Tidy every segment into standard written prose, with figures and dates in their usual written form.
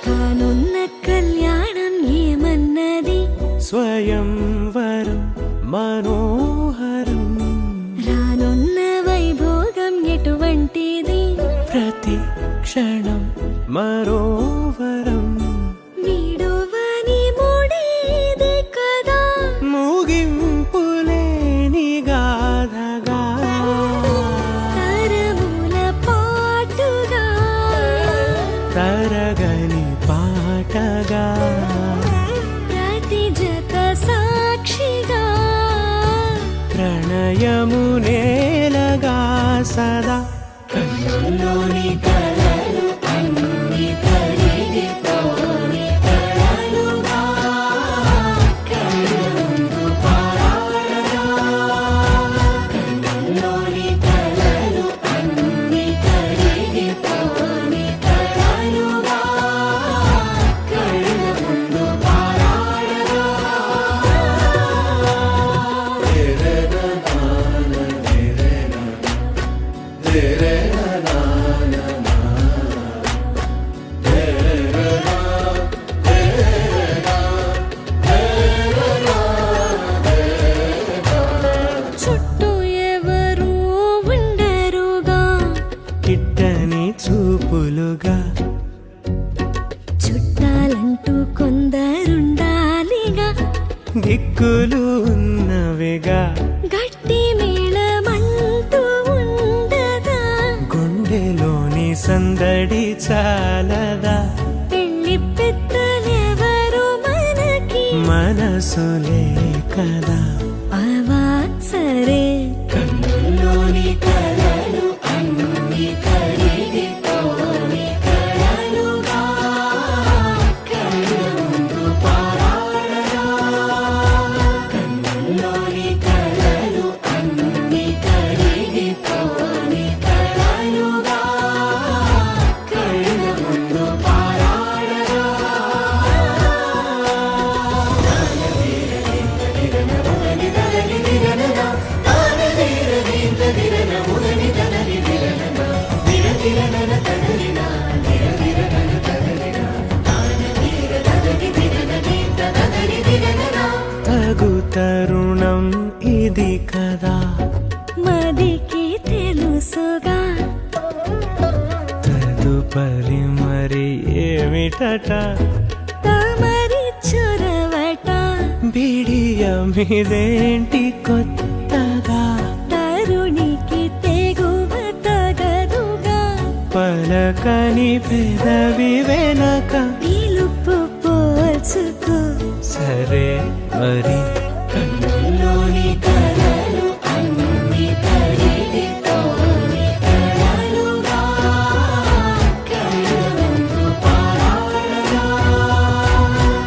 రానున్న కళ్యాణం ఏమన్నది స్వయంవరం మనోహరం రానున్న వైభోగం ఎటువంటిది ప్రతి క్షణం మరోవరం వీడువని మూడేది కదా ముగింపులేని గాథగా తరముల పాటుగా తరగని పాటగా ప్రతి జత సాక్షిగా ప్రణయము నేలగా సదా కన్నుల్లోని కలలు అన్ని కరిగిపోని కలలుగా కళ్ళ ముందు పారాడగా కన్నుల్లోని కలలు అన్ని కరిగిపోని కలలుగా కళ్ళ ముందు పారాడగా చుట్టూ ఎవరు ఉండరుగా కిట్టని చూపులుగా చుట్టాలంటూ కొందరుండాలిగా దిక్కులు ఉన్నవిగా గట్టి మేళమంటూ ఉండదా గుండెలోని సందడి చాలదా పెళ్లి పెద్దలెవరు మనకి మనసులే కదా అవా సరే కన్నుల్లోని కలలు అన్ని కరిగిపోని కలలుగా కళ్ళ ముందు పారాడగా కన్నుల్లోని కలలు అన్ని కరిగిపోని కలలుగా కళ్ళ ముందు పారాడగా తగు తరుణం ఇది కదా మదికి తెలుసుగా తదుపరి మరి ఏమిటట తమరి చొరవట బిడియమిదేంటి కొత్తగా తరుణికి తెగువ తగదుగా పలకని పెదవి వెనక పిలుపు పోల్చుకో సరే మరి కన్నుల్లోని కలలు అన్ని కరిగిపోని కలలుగా కళ్ళ ముందు పారాడగా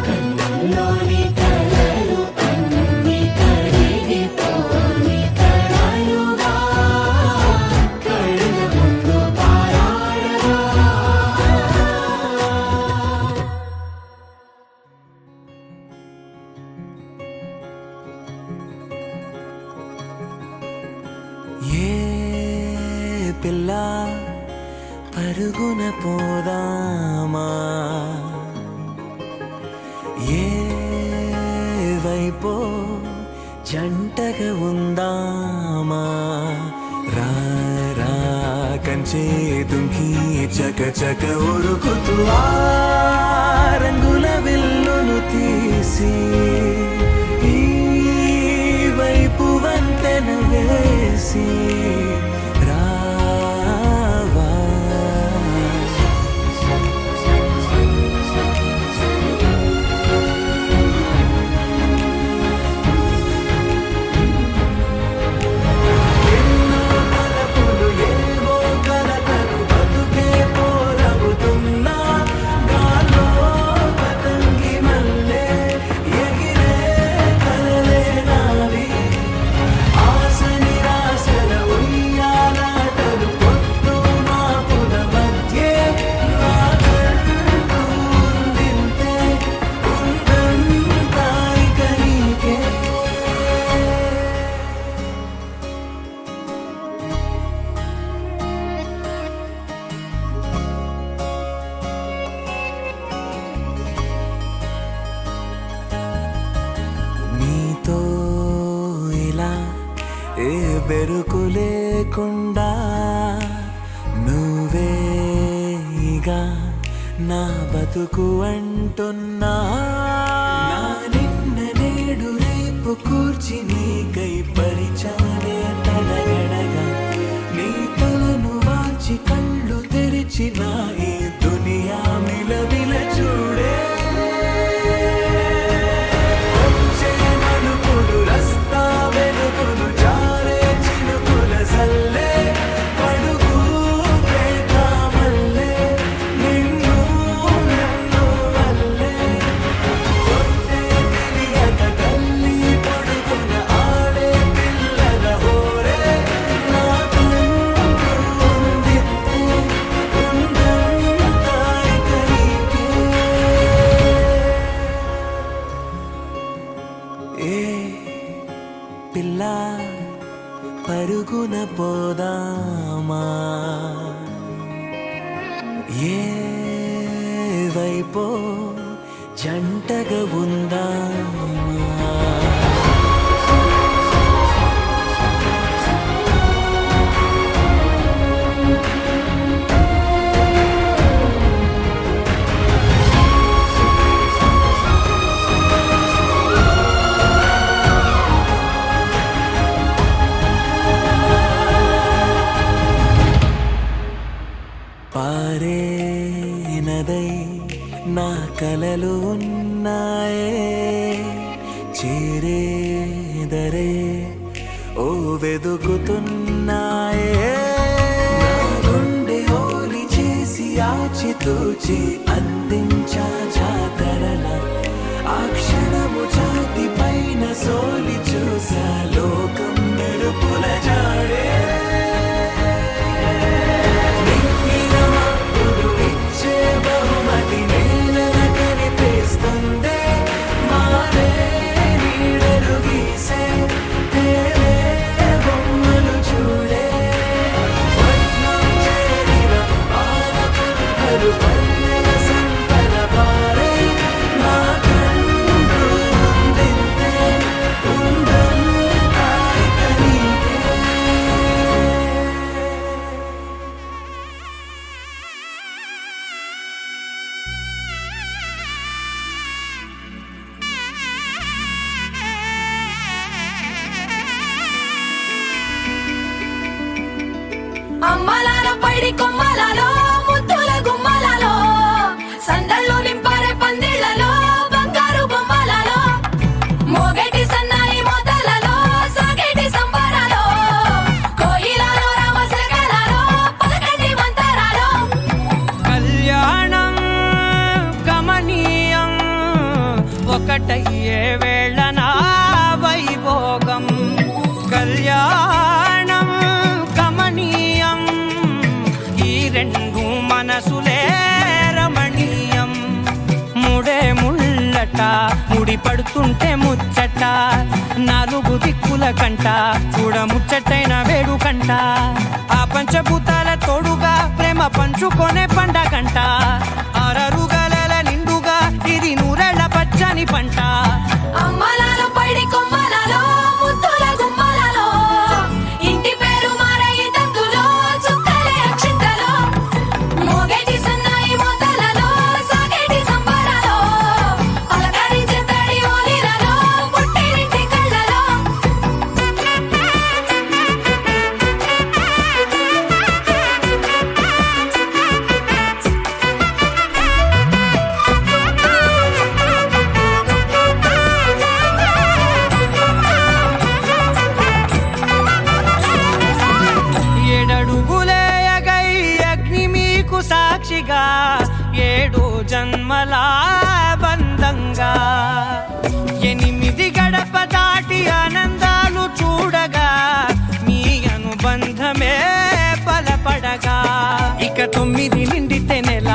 కన్నుల్లోని కలలు అన్ని కరిగిపోని కలలుగా కళ్ళ ముందు పారాడగా ఏ పిల్ల పరుగున పోదామా ఏ వైపో జంటగా ఉందామా రా రా కంచే దుంకి చక చక ఉరుకుతూ ఆ రంగుల విల్లును తీసి ఈ వైపు వంతెన వేసి రావా ఎన్నో తలపులు ఏవో కలతలు బతుకే పోరవుతున్నా గాల్లో పతంగి మల్లె ఎగిరే కలలే నావి ఆశ నిరాశల ఉయ్యాల ఎరుకు లేకుండా నువ్వేగా నా బతుకు అంటున్నా. నా నిన్న నేడు రేపు కూర్చి నీకై పరిచాలే తడగడగా, నీ తలను వాచి కళ్ళు తెరిచిన ఈ దునియా మిలవిల చూడే. పిల్ల పరుగున పోదామా, ఏ వైపో జంటగా ఉందామా. పారే నదై నా కలలు ఉన్నాయే, చేరేదరే ఓ వెదుకుతున్నాయే. నా గుండె ఓలి చేసి ఆచితూచి అందించా జాతరల, ఆ క్షణము ఛాతి పైన సోలి చూసా లోకం మెరుపుల జాడే. అమ్మలాల పైడి కొమ్మలలో ముద్దుల గుమ్మలలో, సందళ్ళు నింపారే పందిళ్లలో బంగారు బొమ్మలలో, మోగేటి సన్నాయి మోతలలో సాగేటి సంబరాలో, కోయిలలో రామశకలలో పలకండి మంతరాలో. కళ్యాణం గమనీయం ఒకటయ్యే వేళ నా వైభోగం. కళ్యాణం గమనీయం ఈ రెండు మనసులే రమణీయం. ముడే ముళ్ళట ముడి పడుతుంటే ముచ్చట, నాలుగు దిక్కుల కంట చూడ ముచ్చటైన వేడుకంట. ఆ పంచభూతాల తోడుగా ప్రేమ పంచుకొనే పండగంట. అరరుగల నిండుగా ఇది నూరెళ్ళ పచ్చని పంట. అమ్మలాల పైడి కొమ్మలలో ముద్దుల గుమ్మలలో, ఇంటి పేరు మారయి తందులో చుక్కలే అక్షింతలో, మోగేటి సన్నాయి మోతలలో సాగేటి సంబరాలో, పలకరించే తడి ఓలిలలో పుట్టినింటి కళ్ళలో. ఏడడుగులేయగై అగ్ని మీకు సాక్షిగా, ఏడు జన్మల బంధంగా, 8 గడప దాటి ఆనందాలు చూడగా, మీ అనుబంధమే బలపడగా. ఇక 9 నిండితే నెల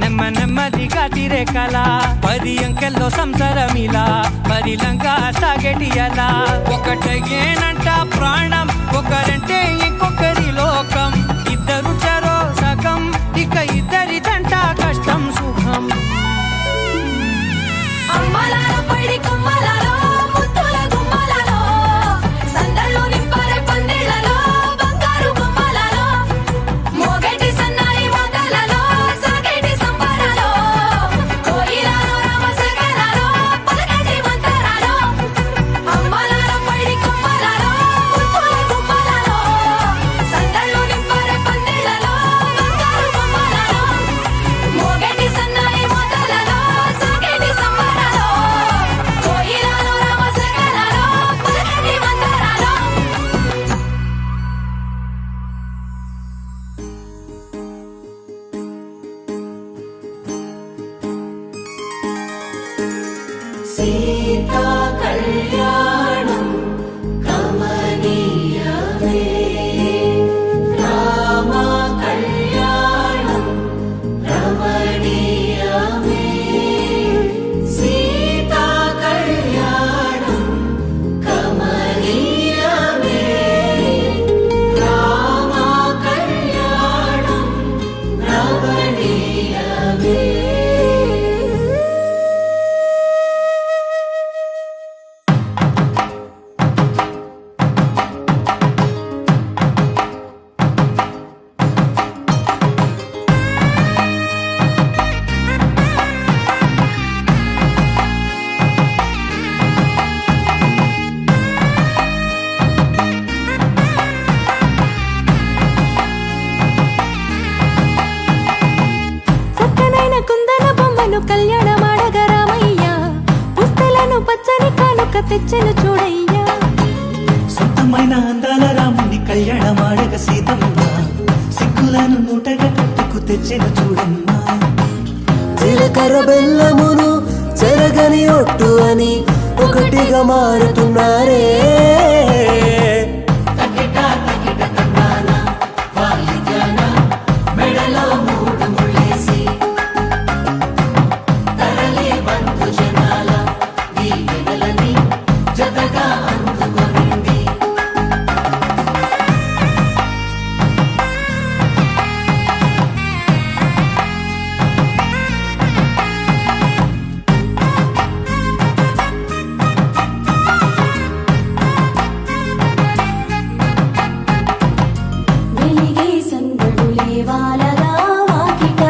నెమ్మదిగా తిరేకల, 10 అంకెల్లో సంసారమిలా పరిలంగా సాగేటి అలా. ఒకటేనంట ప్రాణం, ఒకరంటే ఇంకొకరి లోకం, ఇద్దరు చరో సగం, ఇక ఇద్దరిదంట కష్టం సుఖం. అమ్మలాల పైడి కొమ్మలలో ముద్దుల గుమ్మలలో, సందళ్ళు నింపారే పందిళ్లలో సీతా కళ్యాణం కమనీయమే రామ కళ్యాణం రమణీయమే సీతా కళ్యాణం కమనీయమే రామ కళ్యాణం రమణీయమే. చక్కనైన కుందన బొమ్మను కళ్యాణమాడగ రామయ్య పుస్తలను పచ్చని కానుక తెచ్చెను చూడయ్యా. సొంతమైన అందాల రాముని కళ్యాణమాడగ సీతమ్మ సిగ్గులను మూటగా కట్టుకు తెచ్చిన చూడమ్మా. జీలకర్ర బెల్లమును చెరగని ఒట్టు అని ఒకటిగా మారుతున్నారే. మెడలో మూడు ముళ్ళేసి తరలి బంధు జనాల దీవెనలని జతగా అందుకొనింది. వెలిగే సందడులే వాలగా వాకిట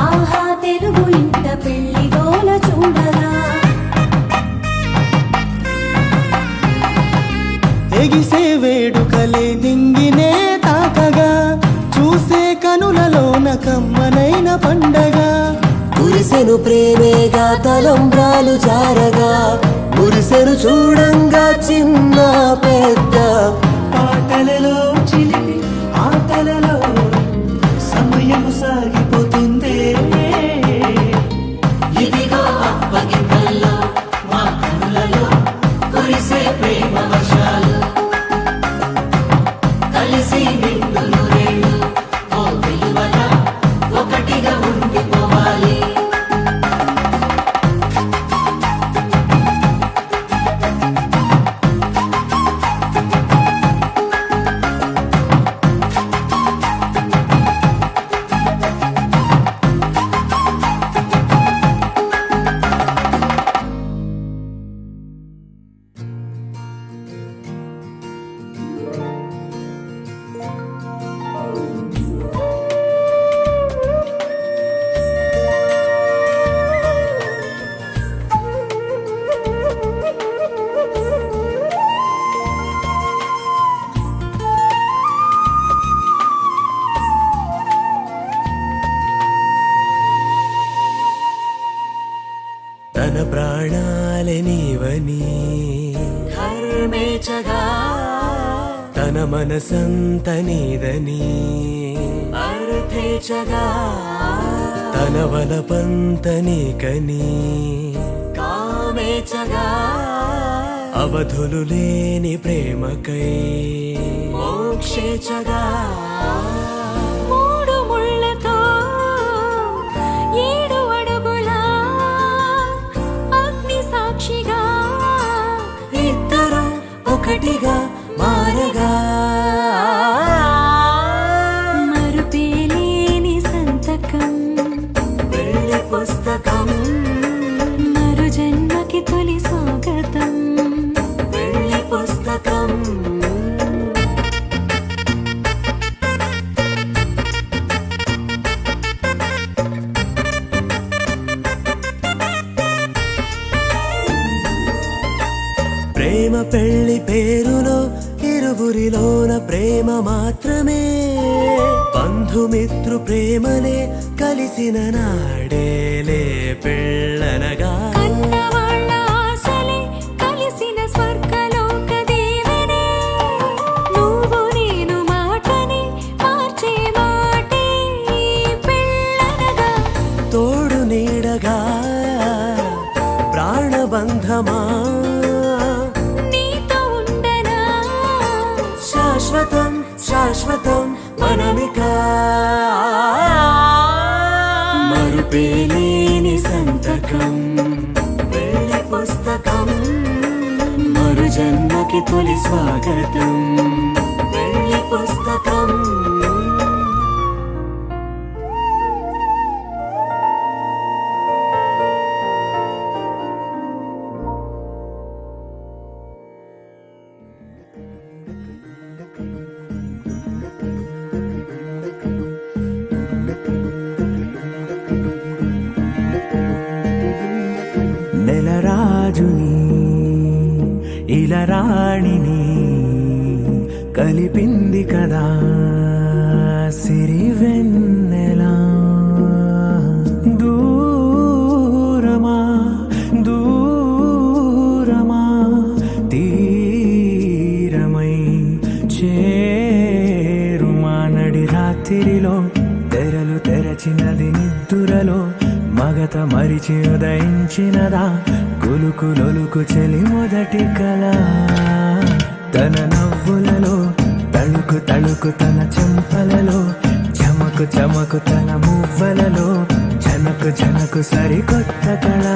ఆహా తెలుగు ఇంట పెళ్లి గోల చూడగా. ఎగిసే వేడుకలే దింగినే తాకగా చూసే కనులలోన కమ్మనైన పండగ. కురిసెను ప్రేమేగా తలంబ్రాలు జారగా మురిసెను చూడంగా చిన్న పెద్ద. పాటలలో చిలిపి ఆటలలో సమయము సాగిపోతుందే. ఇదిగో అప్పగింతల్లో మా కనులలో కురిసే ప్రేమ వర్షాలు కలిసి నిండులు రేళ్ళు ఓ విలువల ఒకటిగా ఉండిపోవాలి. తన ప్రాణాలే నీవని కర్మేచగా తన మనసంత నీదని అర్థేచగా తన వలపంత నీకని కామేచగా అవధులు లేని ప్రేమకై మోక్షేచగా. మూడు ముళ్ళతో 7 అడుగుల అగ్ని సాక్షిగా ఇద్దరు ఒకటిగా మారగా మరుపేలేని సంతకం పెళ్లి పుస్తకం మరు జన్మకి తొలి స్వాగతం. పెళ్లి పుస్తకం. ప్రేమ పెళ్లి పేరులో ఇరువురిలోన ప్రేమ మాత్రమే బంధుమిత్రు ప్రేమనే కలిసిన నాడేలే పెళ్ళనగా. కన్నవాళ్ళ ఆశలే కలిసిన స్వర్గలోక దీవెనే. నువ్వు నేను మాటని మార్చే మాటే పెళ్ళనగా. తోడు నీడగా ప్రాణబ బంధమా నీతో ఉండనా శాశ్వతం శాశ్వతం మనమిక మరుపేలేని సంతకం వెళ్ళి పుస్తకం మరు జన్మకి తొలి స్వాగతం వెళ్ళి పుస్తకం నెలరాజుని ఇలరాణిని కలిపింది కదా సిరివెన్నెలా దూరమా దూరమా తీరమై చేరుమా నడి రాత్రిలో తెరలు తెరచినది నిద్దురలో మగత మరిచి ఉదయించినదా కులుకులొలుకు చెలి మొదటి కళ తన నవ్వులలో తళుకు తళుకు తన చెంపలలో చమకు చమకు తన మువ్వలలో జనకు జనకు సరికొత్త కళ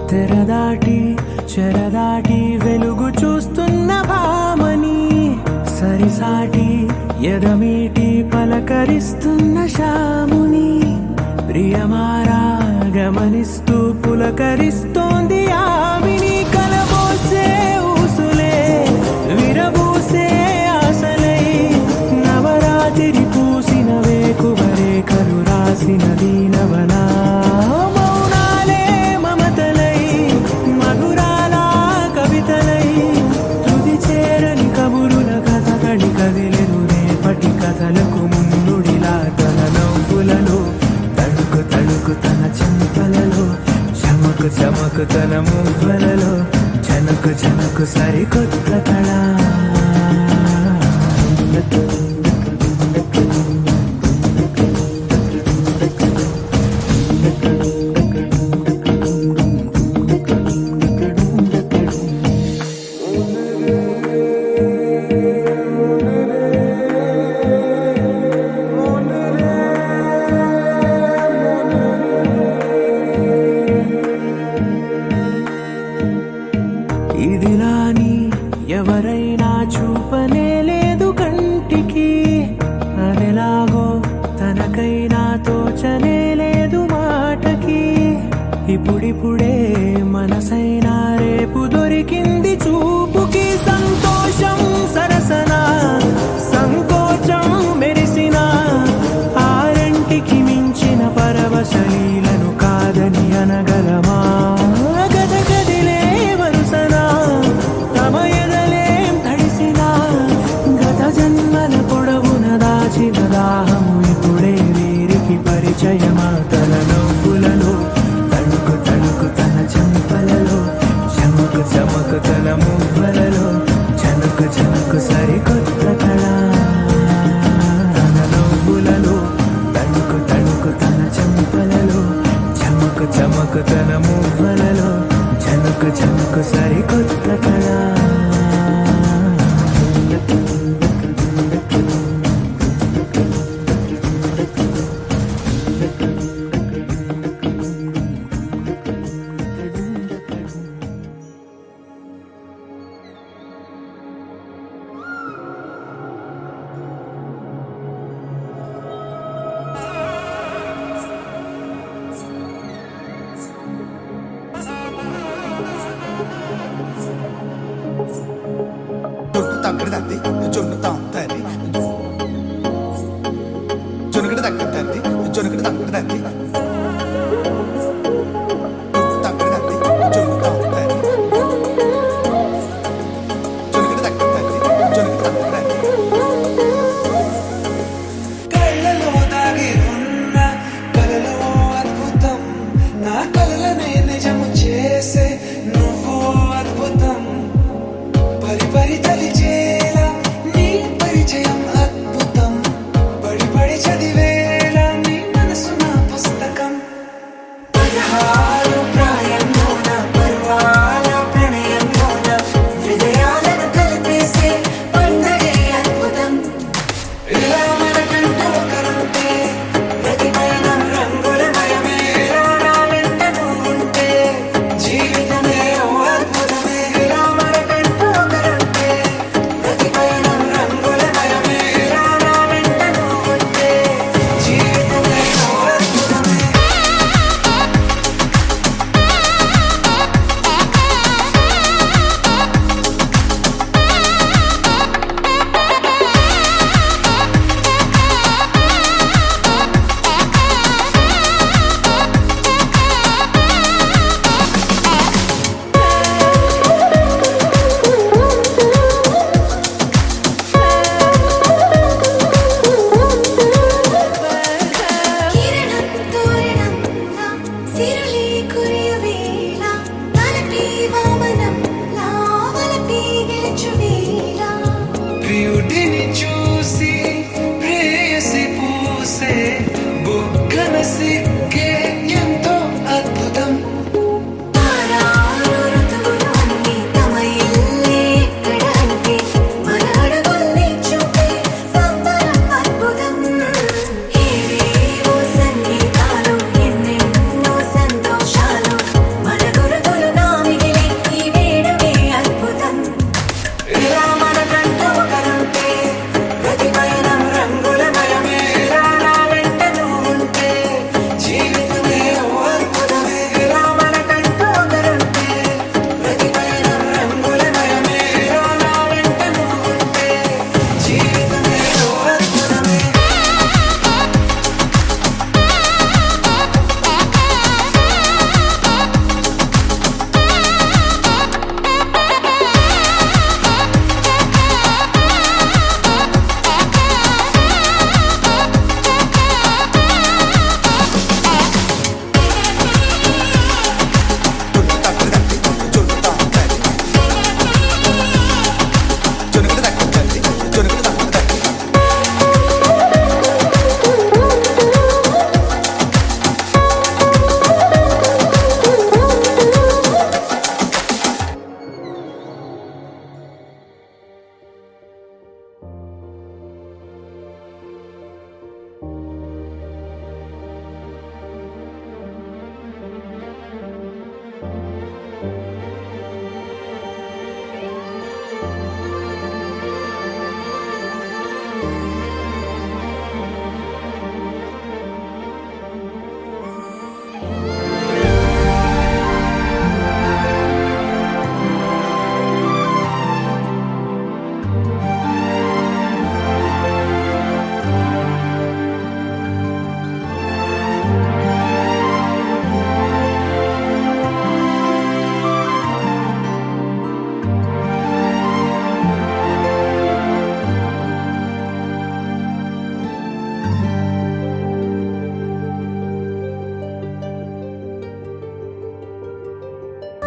తెరదాటి చెరదాటి వెలుగు చూస్తున్న భామని సరిసాటి ఎదమీటి పలకరిస్తున్న శాముని ప్రియమారా గమనిస్తూ పులకరిస్తోంది ఆవిని కలబోసే ఊసులే విరబూసే ఆశలై నవరాత్రి పూసిన వేకువరే కరు రాసిన దీనవనా కథలకు ముందుడిలా తన నవ్వులలో తడుకు తడుకు తన చెంపలలో చమకు చమకు తన మువ్వలలో జనకు జనకు సరికొత్త కళ ఇదిలాని ఎవరైనా చూపనే లేదు కంటికి అదెలాగో తనకైనా తోచనే లేదు మాటకి ఇప్పుడిప్పుడే మనసైనా రేపు దొరికింది చూపుకి సంతోషం సరసన సంకోచం మెరిసిన ఆరంటికి మించిన పరవశలీలను కాదని అనగలమా గద గదిలే వరుసనా తమ ఎదలేం తడిసినా గత జన్మల పొడవున దాచిన దాహము ఇప్పుడే వీరికి పరిచయమా తన నవ్వులలో తణుకు తణుకు తన చెంపలలో చమకు చమకు తన మువ్వలలో జనకు జనకు సరికొత్త కళ తన నవ్వులలో తణుకు తణుకు తన చెంపలలో చమకు చమకు తన మువ్వలలో జనకు జనకు సరికొత్త కళ జొన్నుతాం తల్లి జొనుగడ తగ్గ తల్లి జొనుగడ తగ్గడ తల్లి తగ్గడ తల్లి జొన్నుతాం తల్లి జొనుగడ తగ్గ తల్లి జొనుగడ తగ్గడ తల్లి కళ్ళలో దాగి ఉన్న కలలో అద్భుతం నా కలలనే నిజము చేసే నువ్వు అద్భుతం పరి పరి తలిచేలా నీ పరిచయం అద్భుతం పడి పడి చదివేలా నీ మనసు నా పుస్తకం 16 ప్రాయంలోన పర్వాల ప్రణయంలోన హృదయాలను కలిపేసే పండగే అద్భుతం ఇలా మనకంటూ ఒకరుంటే ప్రతి పయనం రంగులమయమే నా వెంట నువ్వుంటే జీవితమే ఓ అద్భుతమే ఇలా మనకంటూ ఒకరుంటే ప్రతి పయనం రంగులమయమే నా వెంట నువ్వుంటే జీవితమే ఓ అద్భుతమే కిరణం తోరణంలా సిరులే కురియవేళ తలపి వామనంలా వలపి గెలుచువేళ ప్రియుడిని చూసి ప్రేయసి పూసే బుగ్గన సిగ్గే ఎంతో అద్భుతం ఆరారు ఋతువులు అన్నీ తమ ఇల్లే ఎక్కడ అంటే మన అడుగుల్ని చూపే సంబరం అద్భుతం ఏవేవో సంగీతాలు ఎన్నెన్నో సంతోషాలు మన గురుతులుగా మిగిలే ఈ వేడుకే అద్భుతం ఇలా మనకంటూ ఒకరుంటే ప్రతి పయనం రంగులమయమే నా వెంట నువ్వుంటే జీవితమే ఓ అద్భుతమే ఇలా మనకంటూ ఒకరుంటే ప్రతి పయనం రంగులమయమే నా వెంట నువ్వుంటే జీవితమే ఓ అద్భుతమే జొన్ను తగ్గడ తల్లి జొన్నుతాం తల్లి జొనుగడ తగ్గ తల్లి జొనుగడ తగ్గడ తల్లి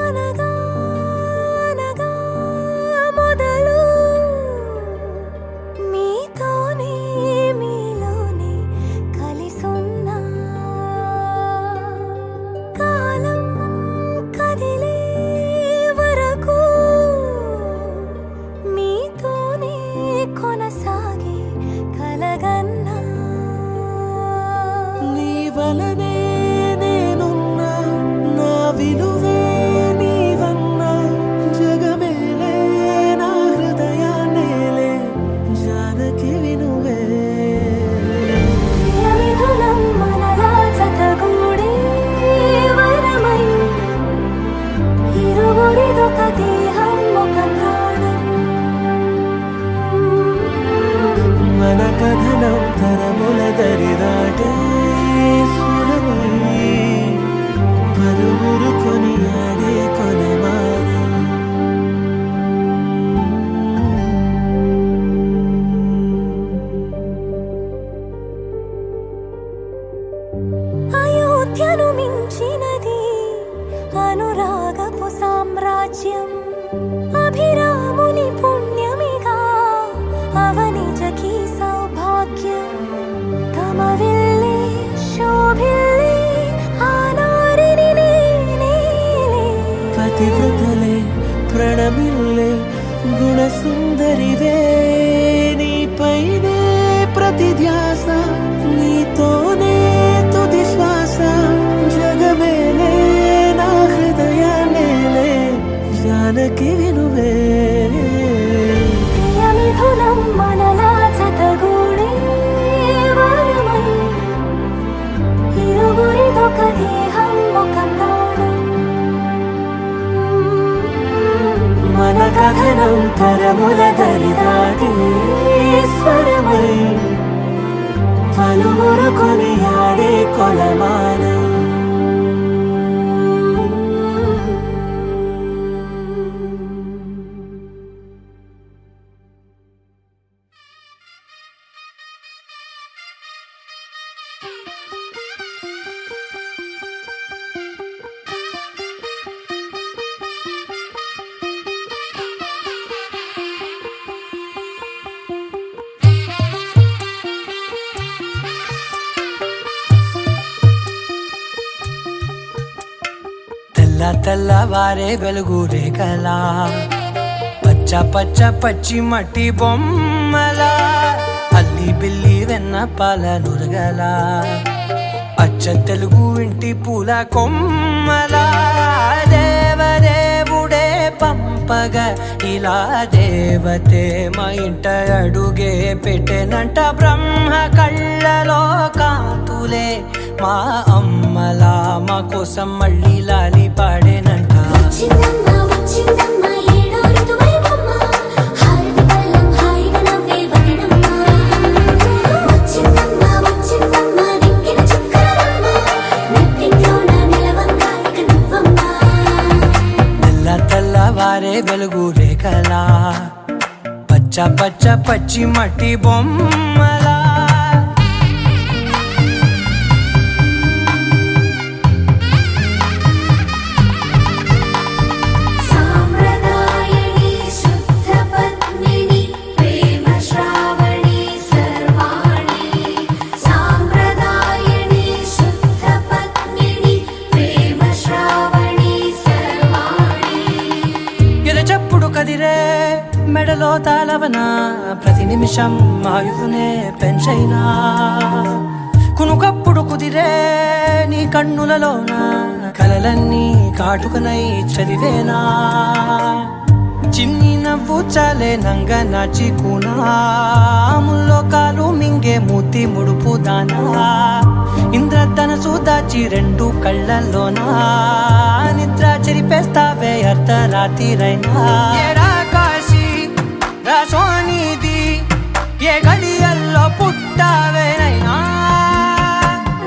అనగా అనగా మొదలు మీతోనే మీలోనే కలిసున్నా కాలం కదిలే వరకు మీతోనే కొనసాగే కలగన్నా నీ వలనే నేనున్నా నా విలువే నీవై గుణసుందరివే నీపైనే ప్రతి ధ్యాస నీతోనే తుది శ్వాస జగమేలే నా హృదయాన్నేలే జానకి వినువే ప్రియమిథునం మనలా జతగూడే వరమై ఇరువురిదొక దేహం ఒక ప్రాణం మన కథనం తరముల దరిదాటి స్వరమై పలువురు కొనియాడే కొలమానం తెల్లవారే వెలుగు రేఖలా పచ్చ పచ్చ పచ్చి మట్టి బొమ్మలా అల్లి బిల్లి వెన్న పాల నురగలా అచ్చ తెలుగు ఇంటి పూల కొమ్మలా దేవదేవుడే పంపగ ఇలా దేవతే మా ఇంట అడుగే పెట్టెనంట బ్రహ్మ కళ్ళలో కాంతులే మా అమ్మలా మా కోసం మళ్ళీ లాలి పాడేనంట వచ్చిందమ్మ వచ్చిందమ్మ ఏడో ఋతువైవమ్మ హారతి పళ్ళం హాయిగా నవ్వే వదనమ్మ వచ్చిందమ్మ వచ్చిందమ్మ దిక్కిన చుక్కలమ్మ నెట్టింట్లోన నిలవంగా ఇక నువ్వమ్మ తెల్లవారే వెలుగు రేఖలా పచ్చ పచ్చ పచ్చి మట్టి బొమ్మలా సాంప్రదాయని శుద్ధ పద్మిని ప్రేమ శ్రావణి సర్వాణి సాంప్రదాయని శుద్ధ పద్మిని ప్రేమ శ్రావణి సర్వాణి ఎరచప్పుడు కదిరే మెడలో తాళవన ప్రతి నిమిషం ఆయుధునే పెంచైనా కునుకప్పుడు కుదిరే నీ కన్నులలోన కలలన్నీ కాటుకనై చదివేనా చిన్ని నవ్వు చాలే నంగ నాచి కూనాముల్లో కాలు మింగే మూతి ముడుపు దానా ఇంద్రధనసు దాచి రెండు కళ్ళల్లోనా నిద్ర చెరిపేస్తావే అర్ధరాత్రిరైనా ఏరా కాశీ రాసోనిది ఏ గడియల్లో పుట్టావేనైనా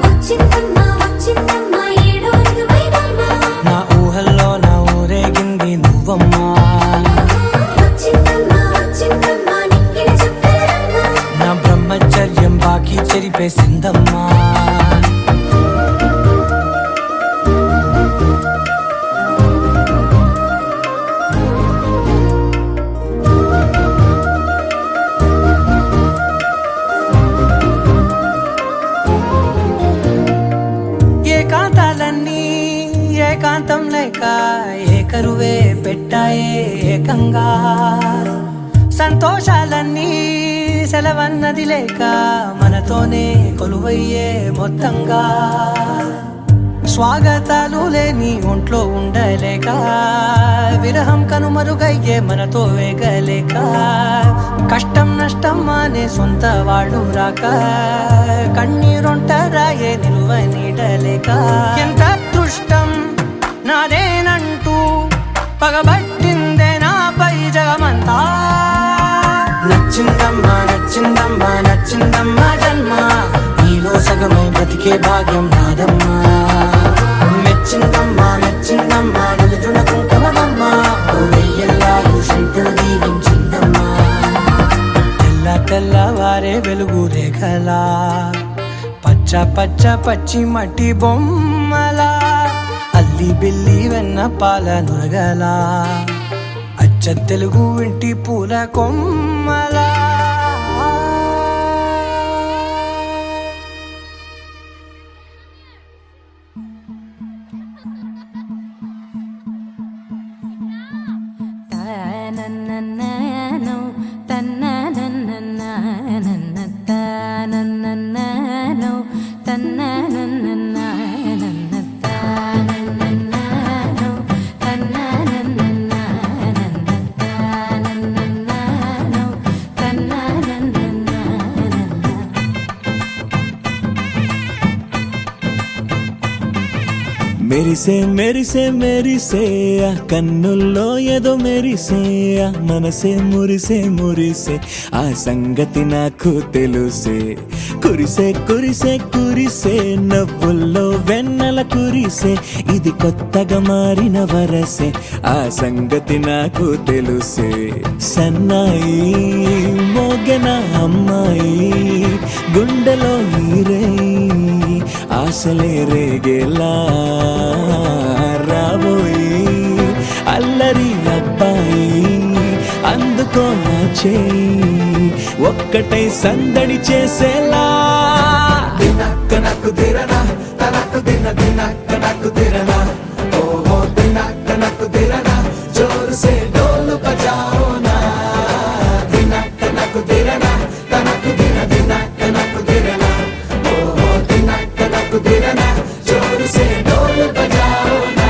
వచ్చిందమ్మ వచ్చిందమ్మ ఏడో ఋతువైవమ్మ నా ఊహల్లో నా ఊరేగింది నువ్వమ్మా వచ్చిందమ్మ వచ్చిందమ్మ నిక్కిన చుక్కలమ్మ నా బ్రహ్మచర్యం బాకీ చెరిపేసిందమ్మా ఏకాంతాలన్నీ ఏకాంతం లేక ఏకరువే పెట్టాయే ఏకంగా సంతోషాలన్నీ సెలవన్నది లేక మనతోనే కొలువయ్యే మొత్తంగా స్వాగతాలు లేని ఒంట్లో ఉండలేక విరహం కనుమరుగయ్యే మనతో వేగలేక కష్టం నష్టం అనే సొంత వాళ్ళు రాక కన్నీరొంటరాయే నిలువ నీడలేక ఎంత అదృష్టం నాదేనంటూ పగబట్టిందే నాపై జగమంతా నచ్చిందమ్మా నచ్చిందమ్మా నచ్చిందమ్మా జన్మ నీలో సగమై బ్రతికే భాగ్యం నాదమ్మా మెచ్చిందమ్మా మెచ్చిందమ్మా నిలుచున కుంకుమమ్మా వెయ్యల్లాలు శంకులు దీవించిందమ్మా తెల్లవారే వెలుగు రేఖలా పచ్చ పచ్చ పచ్చి మట్టి బొమ్మలా అల్లి బిల్లి వెన్న పాల నురగలా అచ్చ తెలుగు ఇంటి పూల కొమ్మలా తన్ననన్ననో తన్ననన్ననన్న తన్ననన్ననో తన్ననన్ననన్న తన్ననన్ననో తన్ననన్ననన్న తన్ననన్ననో తన్ననన్ననన్న మెరిసే మెరిసే మెరిసే ఆ కన్నుల్లో ఏదో మెరిసే ఆ మనసే మురిసే మురిసే ఆ సంగతి నాకు తెలుసే కురిసే కురిసే కురిసే నవ్వుల్లో వెన్నెల కురిసే ఇది కొత్తగా మారిన వరసే ఆ సంగతి నాకు తెలుసే సన్నాయి మోగెన అమ్మాయి గుండెలో ఈరే ఆశలే రేగేలా రాబోయి అల్లరి అబ్బాయి అందుకో నా చేయి ఒక్కటై సందడి చేసేలా దినక్క నక్కు దిరనా తనక్కు దిన దినక్క నక్కు దిరనా ఓహో దినక్క నక్కు దిరనా జోరు సే డోలు బజాओ నా దినక్క నక్కు దిరనా తనక్కు దిన దినక్క నక్కు దిరనా ఓహో దినక్క నక్కు దిరనా జోరు సే డోలు బజాओ నా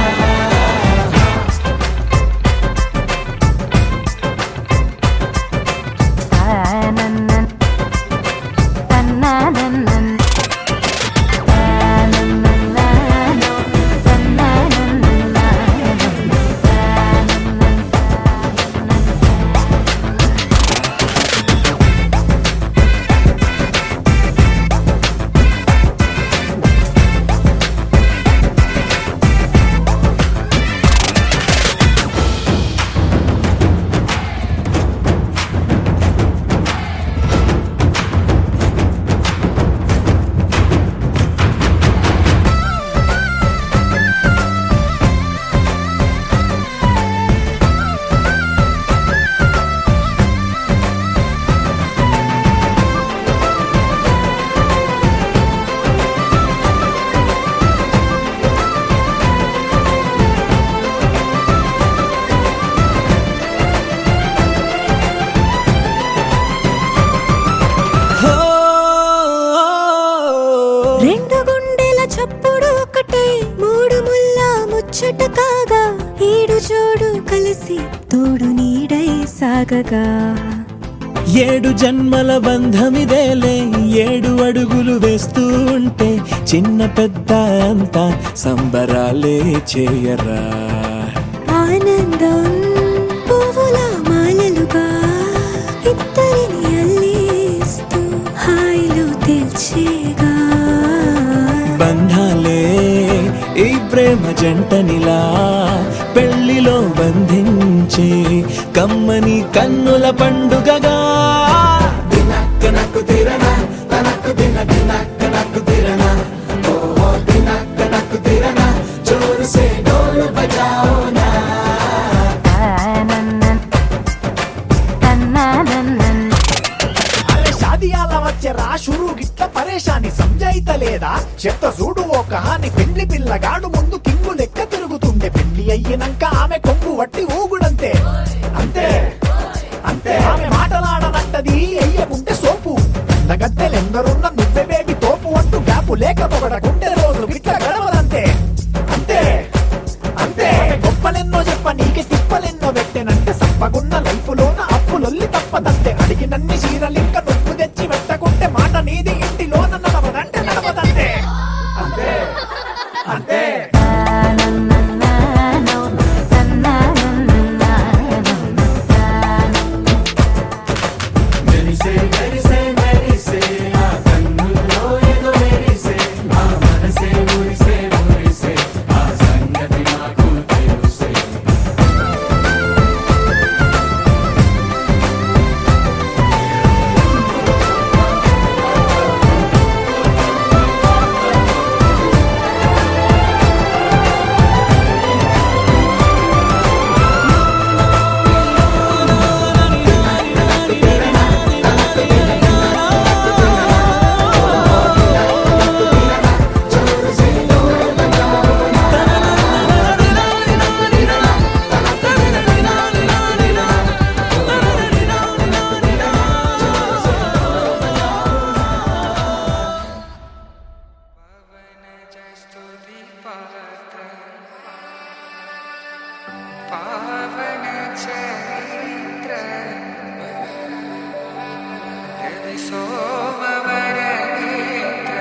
రెండు గుండెల చప్పుడు ఒకటే మూడు ముల్ల ముచ్చట కాగా ఏడు జోడు కలిసి తోడు నీడై సాగగా ఏడు జన్మల బంధమిదేలే ఏడు అడుగులు వేస్తూ ఉంటే చిన్న పెద్ద అంతా సంబరాలే చేయరా ఆనందం పువ్వుల మాలలుగా ఇద్దరిని అల్లేస్తూ హాయిలో తెల్చేగా బంధాలే ఈ ప్రేమ జంటనిలా పెళ్లిలో బంధించే కమ్మని కన్నుల పండుగగా దినక్క నక్కు దిరనా తనక్కు దిన దినక్క నక్కు దిరనా ఓహో దినక్క నక్కు దిరనా జోరు సే డోలు బజాओ నా అరే షాదియాల వచ్చెరా షురు గిట్ల పరేషాని సంజాయితలేదా చెత్త చూడు ఓ కహాని పెళ్లి పిల్లగాడు ముందు కింగు లెక్క తిరుగుతుండే పెళ్లి అయ్యినంక ఆమె కొంగు వట్టి ఊగుడంతే అంతే అంతే ఆమె మాటలాడనంటది అయ్యకుంటే సోపు గద్దెలెందరున్న నువ్వే బేబీ తోపు అంటూ గ్యాపు లేక పొగడకుంటే రోజు గిట్ల గడవదంతే అంతే అంతే గొప్పలెన్నో చెప్ప నీకే తిప్పలెన్నో పెట్టెనంటే సప్పగున్న లైఫ్ లోన అప్పులొల్లి తప్పదంతే అడిగినన్ని చీరలింక నువ్వు తెచ్చి పెట్టకుంటే మాట నీది ఇంటిలోన నడవదంటే నడవదంతే అంతే అంతే తన్ననన్ననో తన్ననన్ననన్న చరిత్ర రవి సోమవర నేత్ర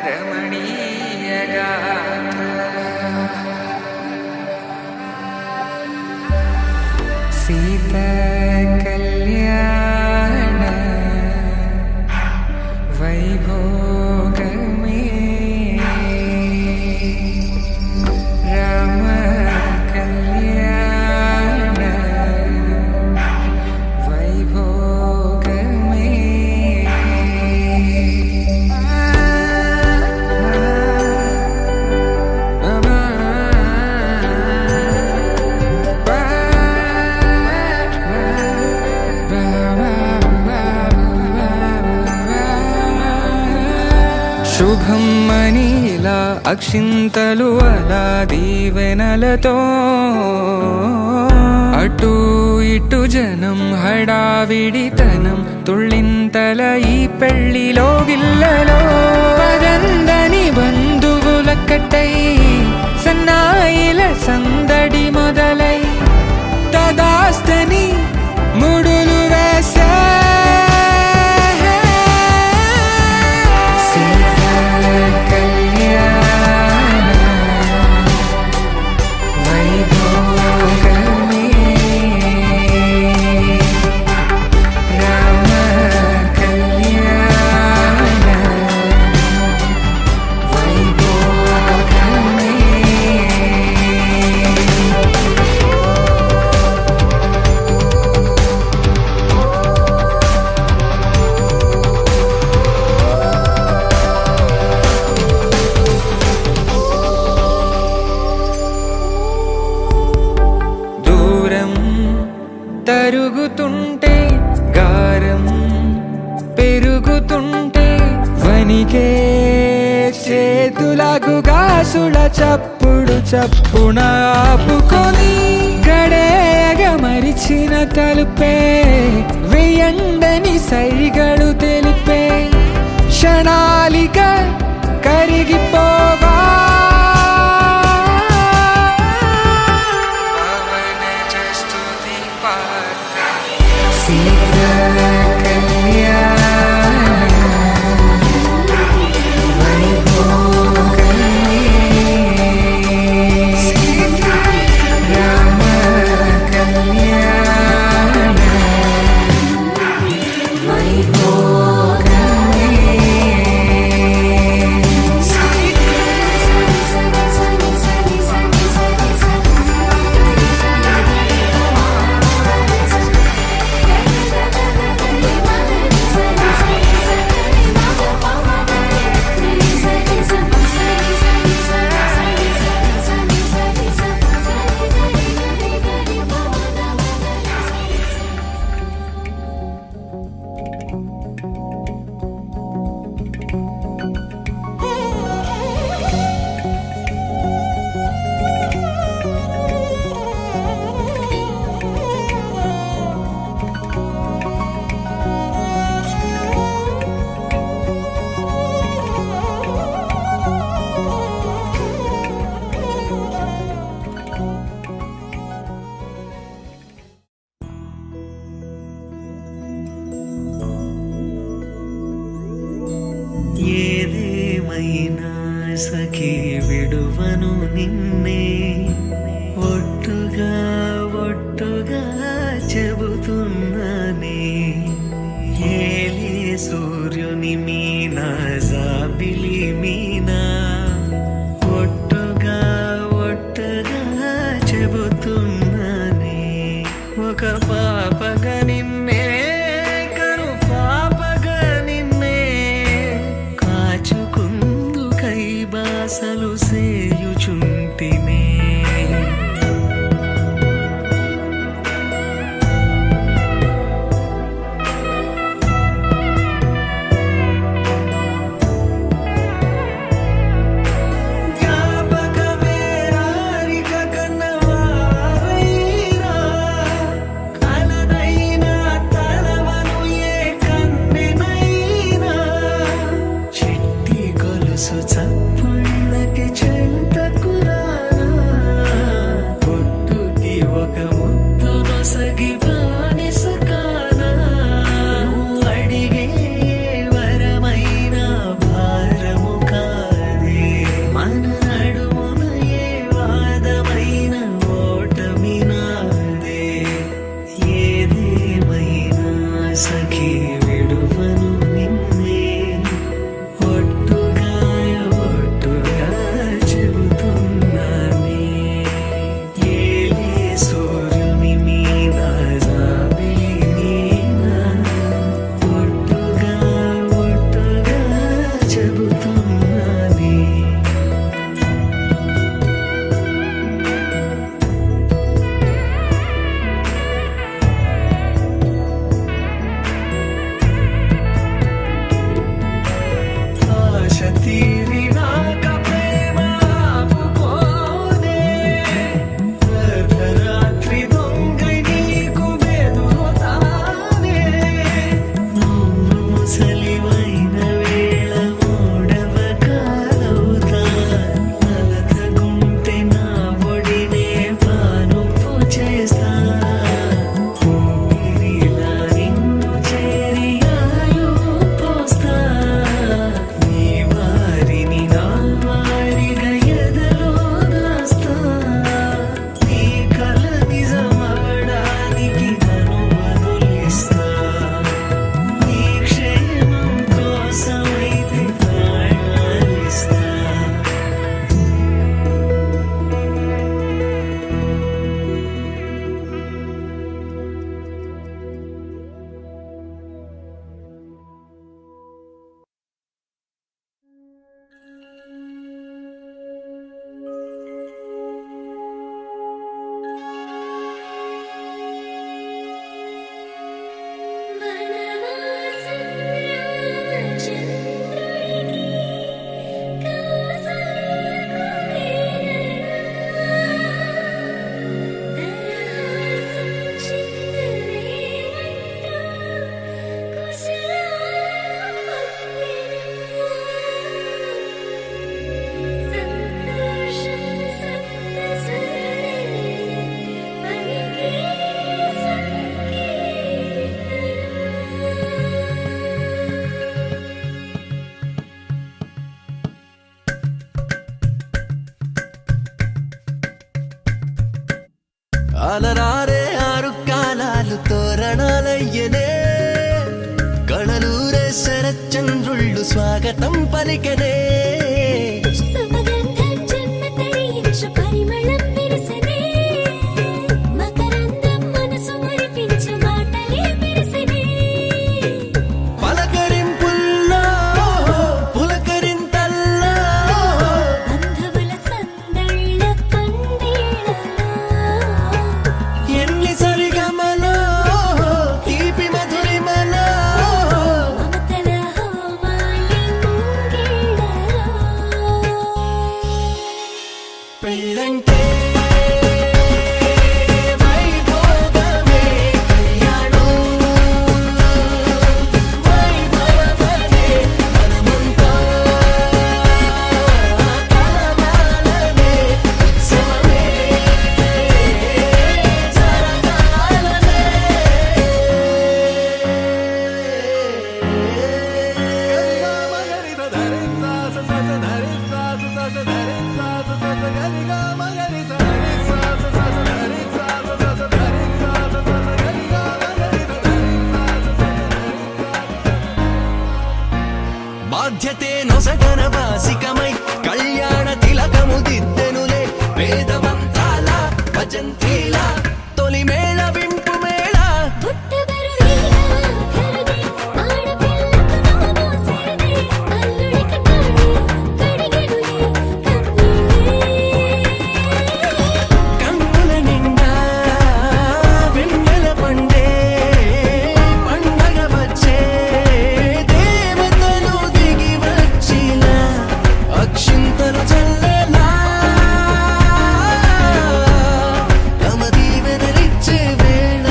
రమణీయ గాత్ర సీతా కళ్యాణ వైభోగమే రామ కళ్యాణ వైభోగమే శుభం మనీలా అక్షింతలు అలా దీవెనలతో అటు ఇటు జనం హడావిడితనం తుళ్ళింతల ఈ పెళ్లిలో గిల్లలో పదందని బంధువులక్కటై సన్నాయిల సందడి మొదలై తదాస్తని ముడులు వేసే తరుగుతుంటే గారం పెరుగుతుంటే వనికే చేతులకు గాసుల చప్పుడు చప్పున ఆపుకొని గడేగ మరిచిన తలుపే వెయ్యండని సైగడు తెలిపే క్షణాలిక కరిగిపోవా ఏదేమైనా సఖీ విడువను నిన్నే ఒట్టుగా ఒట్టుగా చెబుతున్నానే ఏలే సూర్యుని మీనా జాబిలి మీనా ఒట్టుగా ఒట్టుగా చెబుతున్నానే ఒక పాపగా నిన్నే కను పాపగా నిన్నే కాచుకుందు కైబాసలు సేయుచుంటినే చప్పుళ్ళకి చెంతకురానా అలరారే ఆరు కాలాలు తోరణాలయ్యనే కళలూరే శరచంద్రుళ్ళు స్వాగతం పలికనే సుమగంధం జన్మ తరించు పరిమళం విరసనే మకరందం మనసు మురిపించు మాటలే విరసనే పలకరింపుల్లో పులకరింతల్లో బంధువుల సందళ్ళ పందిళ్ళలో ఎన్ని సరిగమలో తీపి మధురిమలో మమతల హోమాలి ముంగిళ్ళలో పెళ్ళంటే వైభోగమే కళ్యాణం వైభవమే మనమంతా కలవాలనే ఉత్సవమే బాధ్యతే నొసగన వాసికమై కళ్యాణ తిలకము దిద్దెనులే వేదవంతాల భజంత్రీల తొలి మేళ వింపు మేళ పుట్టబరువీగా కరుదే ఆడపిల్లకు నోమోసేదే అల్లుడికి తాళి కడిగెనులే కన్నీళ్ళే కన్నుల నిండా వెన్నెల పండే పండగ వచ్చే దేవతలు దిగి వచ్చిన అక్షింతలు చల్లేలా తమ దీవెనలిచ్చే వేళ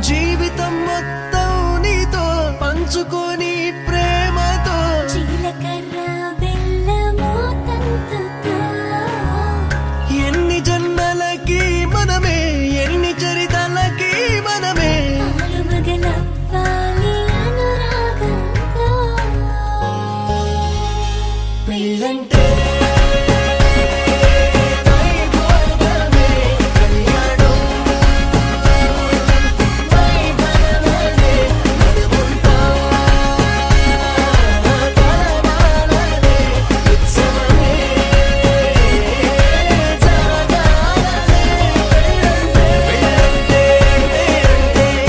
జీవితం మొత్తం నీతో పంచుకొని ప్రేమతో జీలకర్ర బెల్లము తంతుతో ఎన్ని జన్మలకి మనమే ఎన్ని చరితలకి మనమే ఆలుమగలవ్వాలి అనురాగంతో పెళ్ళంటే వైభోగమే కళ్యాణం వైభవమే మనమంతా కలవాలనే ఉత్సవమే జరగాలనే పెళ్ళంటే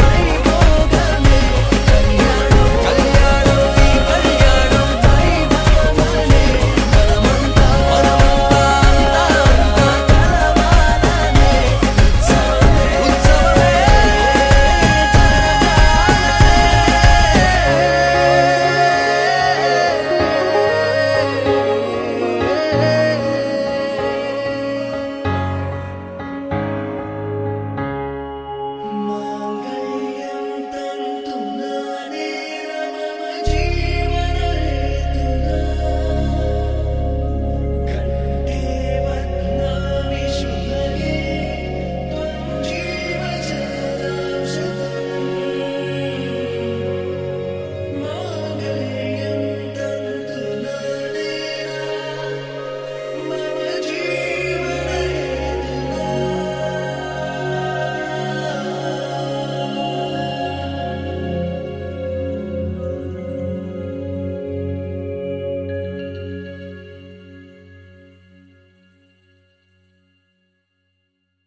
వైభోగమే కళ్యాణం కళ్యాణం ఈ కళ్యాణం వైభవమే మనమంతా కలవాలనే ఉత్సవమే మాంగళ్యం తంతునానే రమమ జీవనహేతునా కంఠే బధ్నామి శుభగే త్వం జీవ సదాం శతం మాంగళ్యం తంతునానే మమ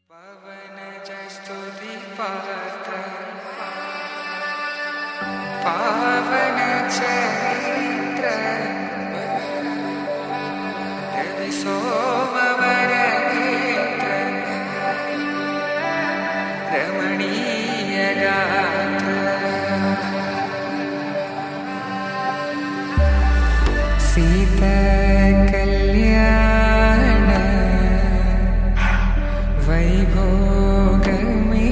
పవన జస్తుతి పాత్ర పావన చరిత్ర రవి సోమవర నేత్ర రమణీయ గాత్ర సీత కళ్యాణ వైభోగమే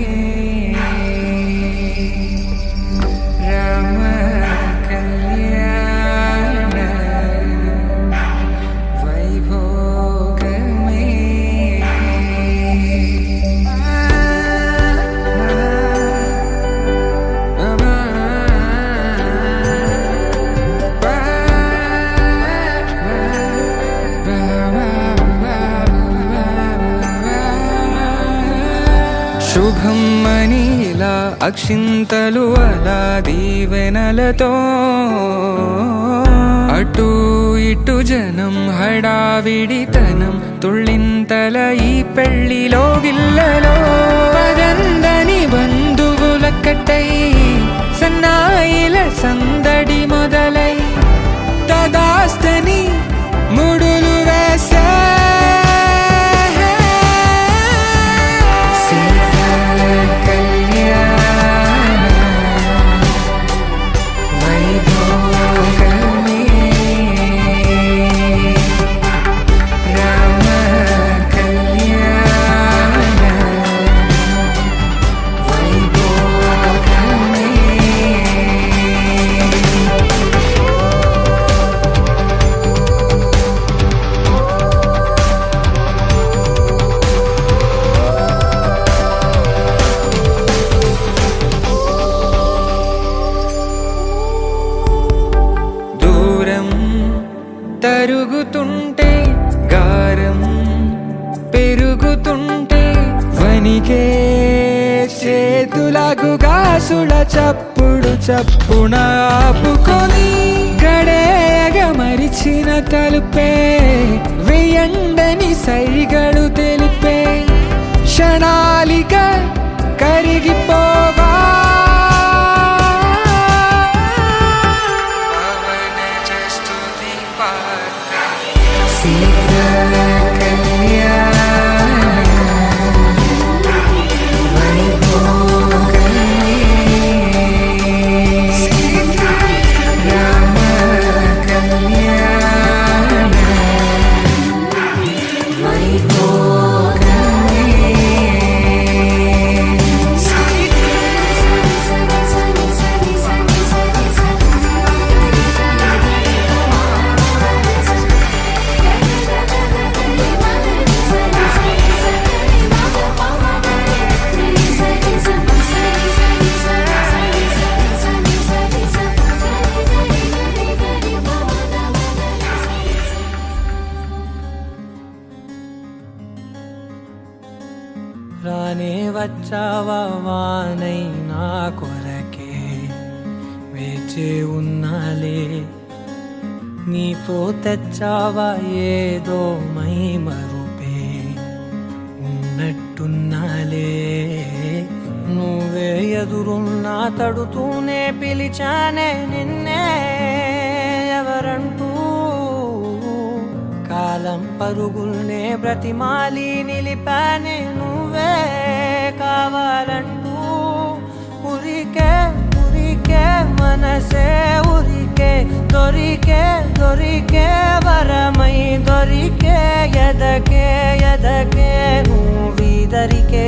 రామ కళ్యాణ వైభోగ శుభమ్మని ఇలా అక్షింతలు అలా దీవెనలతో అటు ఇటు జనం హడావిడితనం తుళ్ళింతల ఈ పెళ్లిలో గిల్లలో పదందని బంధువుల కట్టై సన్నాయిల సందడి మొదలై తదాస్తని ముడులు వేసా తరుగుతుంటే గారం పెరుగుతుంటే వనికే చేతులకు గాసుల చప్పుడు చప్పున ఆపుకొని గడేయగ మరిచిన తలుపే వేయండని సైగడు తెలిపే క్షణాలిక కరిగిపోవా రానే వచ్చావా వానై నా కొరకే వేచే ఉన్నాలే నీతో తెచ్చావా ఏదో మై మరుపే ఉన్నట్టున్నాలే నువ్వే ఎదురున్నా తడుతూనే పిలిచానే నిన్నే ఎవరంటూ కాలం పరుగుల్నే బ్రతిమాలి నిలిపానే నువ్వే కావాలంటూ ఉరికే ఉరికే మనసే ఉరికే దొరికే దొరికే వరమై దొరికే ఎదకే ఎదకే నువ్విదరికే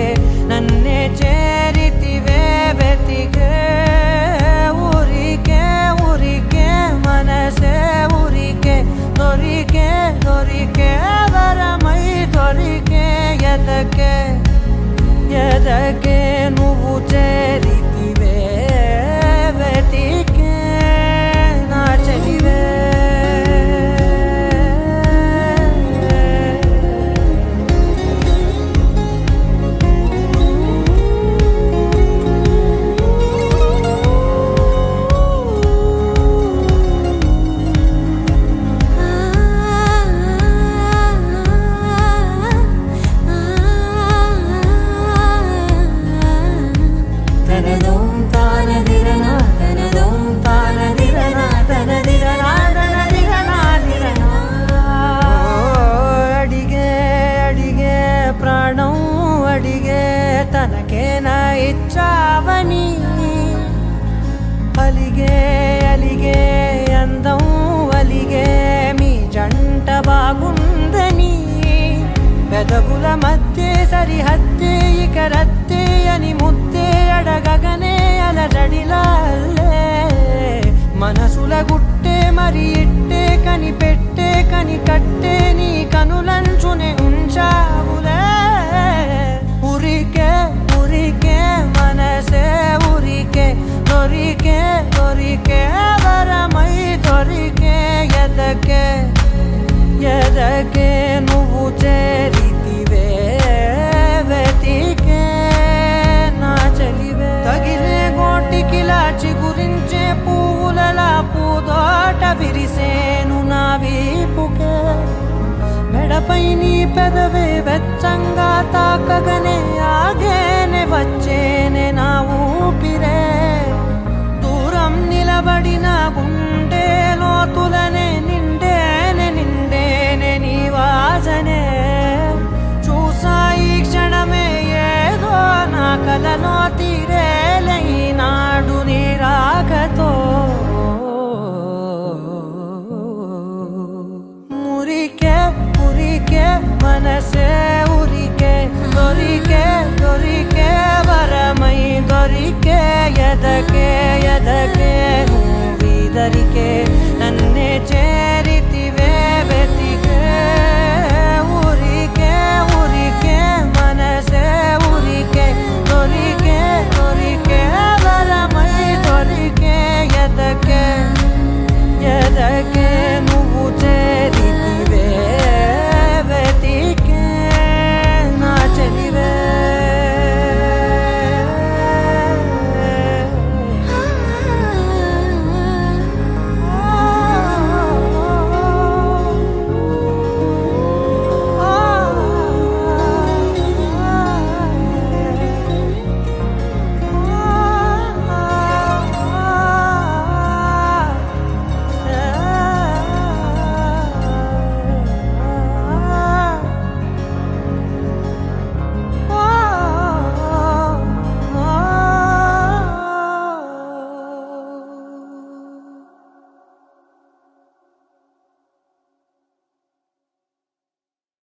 నన్నే చేరితివే వెతికే ఉరికే ఉరికే మనసే ఉరికే దొరికే దొరికే వరమై దొరికే ఎదకే ఎదకే నువ్వు చేరితివే వెతికే నా చెలివే తనకేనా ఇచ్చావని అలిగే అలిగే అందం అలిగే మీ జంట బాగుందని పెదవుల మధ్య సరిహద్దే ఇక రద్దే అని ముద్దే అడగగనే అలజడిలాల్లే మనసుల గుట్టే మరి ఇట్టే కనిపెట్టే కని కట్టే నీ కనులంచునే ఉంచావులే ఉరికే ఉరికే మనసే ఉరికే దొరికే దొరికే వరమై దొరికే ఎదకే ఎదకే నువ్వు చేరితివే వెతికే విరిసేను నా వీపుకే మెడపై నీ పెదవే వెచ్చంగా తాకగనే ఆగేనే వచ్చేనే నా ఊపిరే దూరం నిలబడిన గుండె లోతులనే నిండేనే నీ వాసనే చూసా ఈ క్షణమే ఏదో నా కలలో తీరేలే ఈనాడు నీ రాకతో మురికే మనసే ఉరికే దొరికే వరమై దొరికే ఎదకే నువ్విదరికే నన్నే చేరితివే